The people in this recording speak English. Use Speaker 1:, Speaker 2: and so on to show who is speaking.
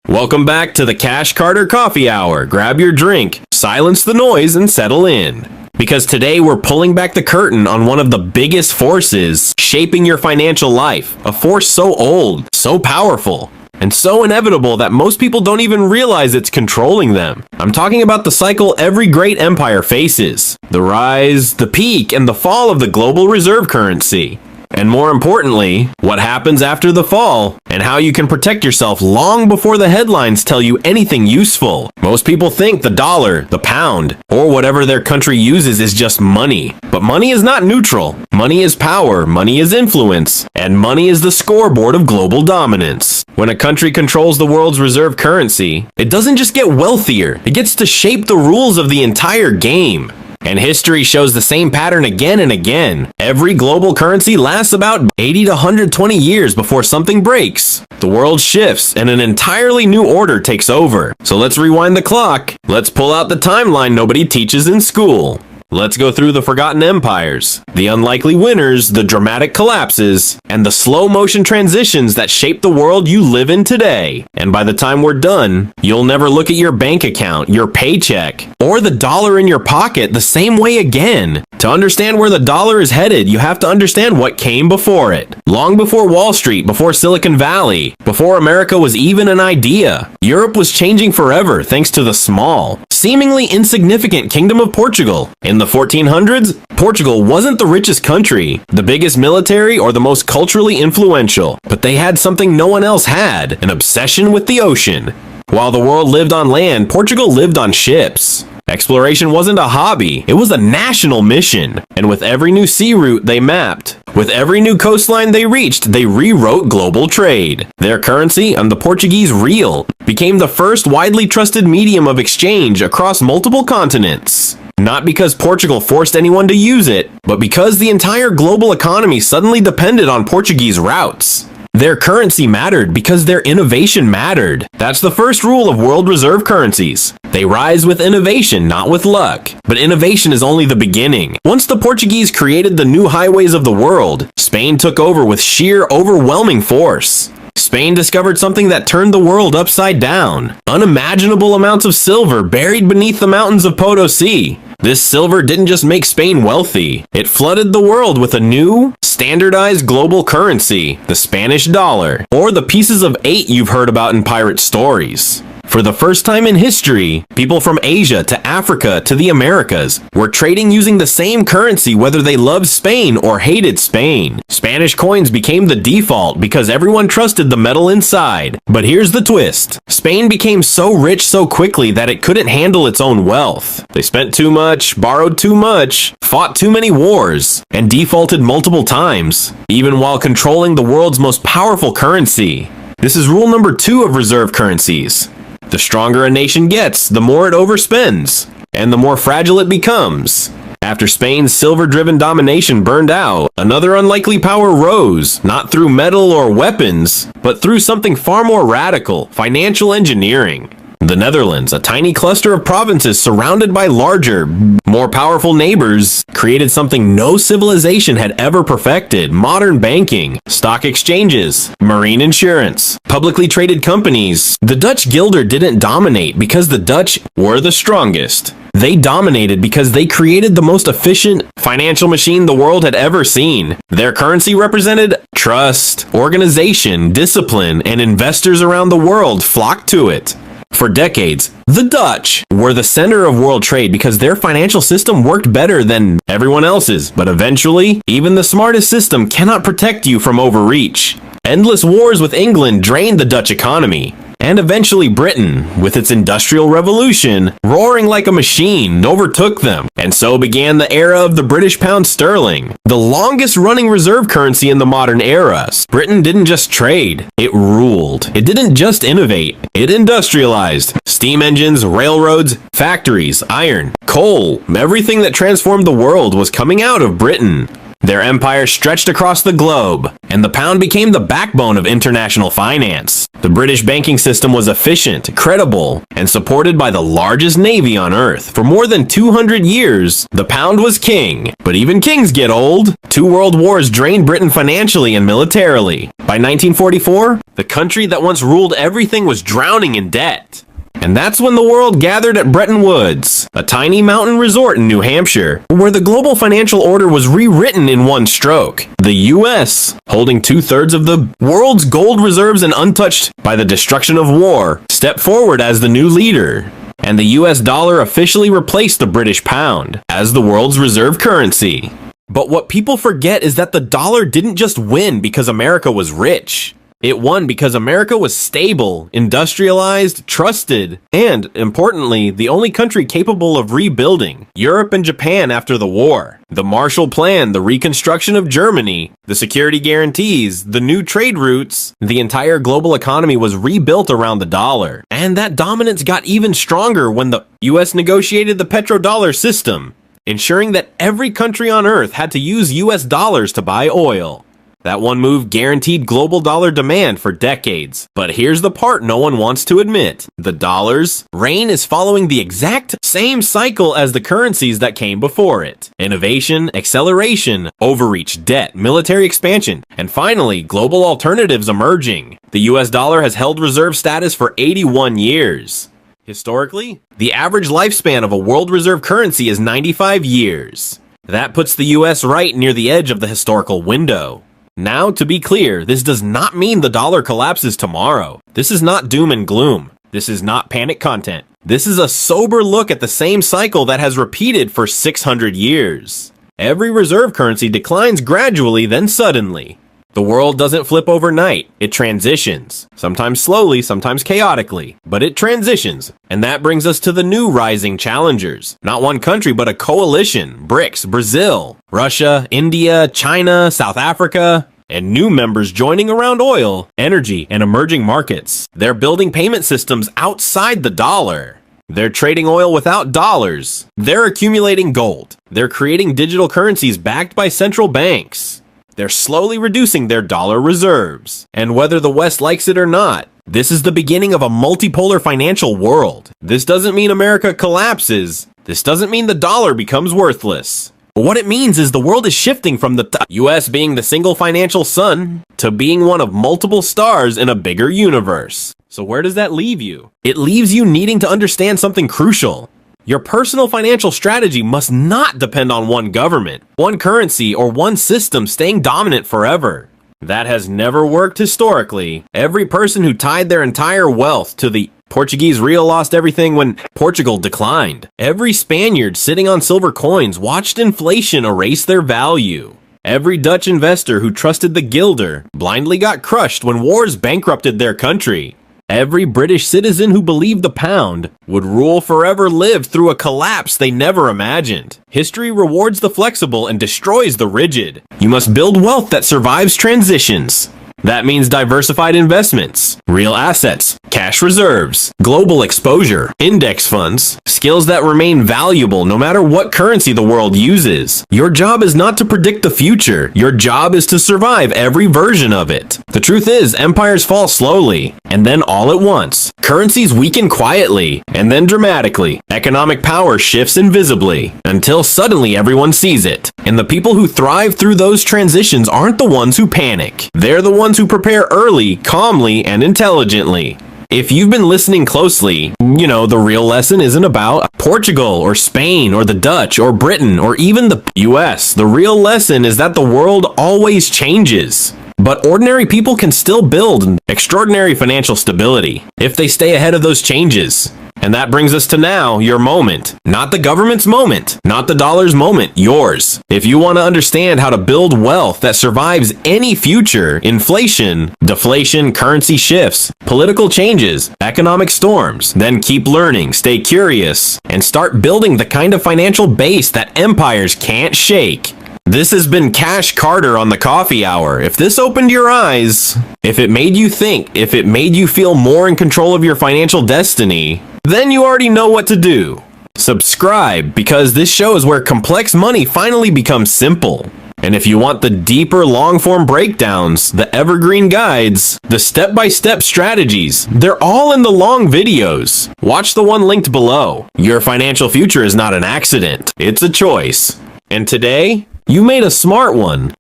Speaker 1: Welcome back to the Cash Carter Coffee Hour. Grab your drink, silence the noise, and settle in. Because today we're pulling back the curtain on one of the biggest forces shaping your financial life. A force so old, so powerful, and so inevitable that most people don't even realize it's controlling them. I'm talking about the cycle every great empire faces. The rise, the peak, and the fall of the global reserve currency. And more importantly, what happens after the fall, and how you can protect yourself long before the headlines tell you anything useful. Most people think the dollar, the pound, or whatever their country uses is just money. But money is not neutral. Money is power, money is influence, and money is the scoreboard of global dominance. When a country controls the world's reserve currency, it doesn't just get wealthier, it gets to shape the rules of the entire game. And history shows the same pattern again and again. Every global currency lasts about 80 to 120 years before something breaks. The world shifts and an entirely new order takes over. So let's rewind the clock. Let's pull out the timeline nobody teaches in school. Let's go through the forgotten empires, the unlikely winners, the dramatic collapses, and the slow motion transitions that shape the world you live in today. And by the time we're done, you'll never look at your bank account, your paycheck, or the dollar in your pocket the same way again. To understand where the dollar is headed, you have to understand what came before it. Long before Wall Street, before Silicon Valley, before America was even an idea, Europe was changing forever thanks to the small, seemingly insignificant Kingdom of Portugal. In the 1400s, Portugal wasn't the richest country, the biggest military, or the most culturally influential, but they had something no one else had, an obsession with the ocean. While the world lived on land, Portugal lived on ships. Exploration wasn't a hobby, it was a national mission. And with every new sea route they mapped, with every new coastline they reached, they rewrote global trade. Their currency, and the Portuguese real, became the first widely trusted medium of exchange across multiple continents. Not because Portugal forced anyone to use it, but because the entire global economy suddenly depended on Portuguese routes. Their currency mattered because their innovation mattered. That's the first rule of world reserve currencies. They rise with innovation, not with luck. But innovation is only the beginning. Once the Portuguese created the new highways of the world, Spain took over with sheer, overwhelming force. Spain discovered something that turned the world upside down. Unimaginable amounts of silver buried beneath the mountains of Potosi. This silver didn't just make Spain wealthy, it flooded the world with a new, standardized global currency, the Spanish dollar, or the pieces of 8 you've heard about in pirate stories. For the first time in history, people from Asia to Africa to the Americas were trading using the same currency whether they loved Spain or hated Spain. Spanish coins became the default because everyone trusted the metal inside. But here's the twist. Spain became so rich so quickly that it couldn't handle its own wealth. They spent too much, borrowed too much, fought too many wars, and defaulted multiple times, even while controlling the world's most powerful currency. This is rule number 2 of reserve currencies. The stronger a nation gets, the more it overspends, and the more fragile it becomes. After Spain's silver-driven domination burned out, another unlikely power rose, not through metal or weapons, but through something far more radical, financial engineering. The Netherlands, a tiny cluster of provinces surrounded by larger, more powerful neighbors, created something no civilization had ever perfected: modern banking, stock exchanges, marine insurance, publicly traded companies. The Dutch guilder didn't dominate because the Dutch were the strongest. They dominated because they created the most efficient financial machine the world had ever seen. Their currency represented trust, organization, discipline, and investors around the world flocked to it. For decades, the Dutch were the center of world trade because their financial system worked better than everyone else's, but eventually, even the smartest system cannot protect you from overreach. Endless wars with England drained the Dutch economy. And eventually Britain, with its industrial revolution, roaring like a machine, overtook them. And so began the era of the British pound sterling, the longest running reserve currency in the modern era. Britain didn't just trade, it ruled. It didn't just innovate, it industrialized. Steam engines, railroads, factories, iron, coal, everything that transformed the world was coming out of Britain. Their empire stretched across the globe, and the pound became the backbone of international finance. The British banking system was efficient, credible, and supported by the largest navy on Earth. For more than 200 years, the pound was king. But even kings get old. 2 world wars drained Britain financially and militarily. By 1944, the country that once ruled everything was drowning in debt. And that's when the world gathered at Bretton Woods, a tiny mountain resort in New Hampshire, where the global financial order was rewritten in one stroke. The US, holding 2/3 of the world's gold reserves and untouched by the destruction of war, stepped forward as the new leader. And the US dollar officially replaced the British pound as the world's reserve currency. But what people forget is that the dollar didn't just win because America was rich. It won because America was stable, industrialized, trusted, and, importantly, the only country capable of rebuilding. Europe and Japan after the war. The Marshall Plan, the reconstruction of Germany, the security guarantees, the new trade routes. The entire global economy was rebuilt around the dollar. And that dominance got even stronger when the US negotiated the petrodollar system, ensuring that every country on Earth had to use US dollars to buy oil. That one move guaranteed global dollar demand for decades. But here's the part no one wants to admit. The dollar's reign is following the exact same cycle as the currencies that came before it. Innovation, acceleration, overreach, debt, military expansion, and finally, global alternatives emerging. The US dollar has held reserve status for 81 years. Historically, the average lifespan of a world reserve currency is 95 years. That puts the US right near the edge of the historical window. Now, to be clear, this does not mean the dollar collapses tomorrow. This is not doom and gloom. This is not panic content. This is a sober look at the same cycle that has repeated for 600 years. Every reserve currency declines gradually, then suddenly. The world doesn't flip overnight. It transitions. Sometimes slowly, sometimes chaotically. But it transitions. And that brings us to the new rising challengers. Not one country, but a coalition. BRICS, Brazil, Russia, India, China, South Africa, and new members joining around oil, energy, and emerging markets. They're building payment systems outside the dollar. They're trading oil without dollars. They're accumulating gold. They're creating digital currencies backed by central banks. They're slowly reducing their dollar reserves. And whether the West likes it or not, this is the beginning of a multipolar financial world. This doesn't mean America collapses. This doesn't mean the dollar becomes worthless. What it means is the world is shifting from the US being the single financial sun to being one of multiple stars in a bigger universe. So where does that leave you? It leaves you needing to understand something crucial. Your personal financial strategy must not depend on one government, one currency, or one system staying dominant forever. That has never worked historically. Every person who tied their entire wealth to the Portuguese real lost everything when Portugal declined. Every Spaniard sitting on silver coins watched inflation erase their value. Every Dutch investor who trusted the guilder blindly got crushed when wars bankrupted their country. Every British citizen who believed the pound would rule forever lived through a collapse they never imagined. History rewards the flexible and destroys the rigid. You must build wealth that survives transitions. That means diversified investments, real assets, cash reserves, global exposure, index funds, skills that remain valuable no matter what currency the world uses. Your job is not to predict the future. Your job is to survive every version of it. The truth is, empires fall slowly, and then all at once. Currencies weaken quietly, and then dramatically. Economic power shifts invisibly, until suddenly everyone sees it. And the people who thrive through those transitions aren't the ones who panic. They're the ones who prepare early, calmly, and intelligently. If you've been listening closely, you know the real lesson isn't about Portugal or Spain or the Dutch or Britain or even the US. The real lesson is that the world always changes. But ordinary people can still build extraordinary financial stability if they stay ahead of those changes. And that brings us to now, your moment. Not the government's moment, not the dollar's moment, yours. If you want to understand how to build wealth that survives any future, inflation, deflation, currency shifts, political changes, economic storms, then keep learning, stay curious, and start building the kind of financial base that empires can't shake. This has been Cash Carter on the Coffee Hour. If this opened your eyes, if it made you think, if it made you feel more in control of your financial destiny, then you already know what to do. Subscribe, because this show is where complex money finally becomes simple. And if you want the deeper long-form breakdowns, the evergreen guides, the step-by-step strategies, they're all in the long videos. Watch the one linked below. Your financial future is not an accident, it's a choice. And today, you made a smart one.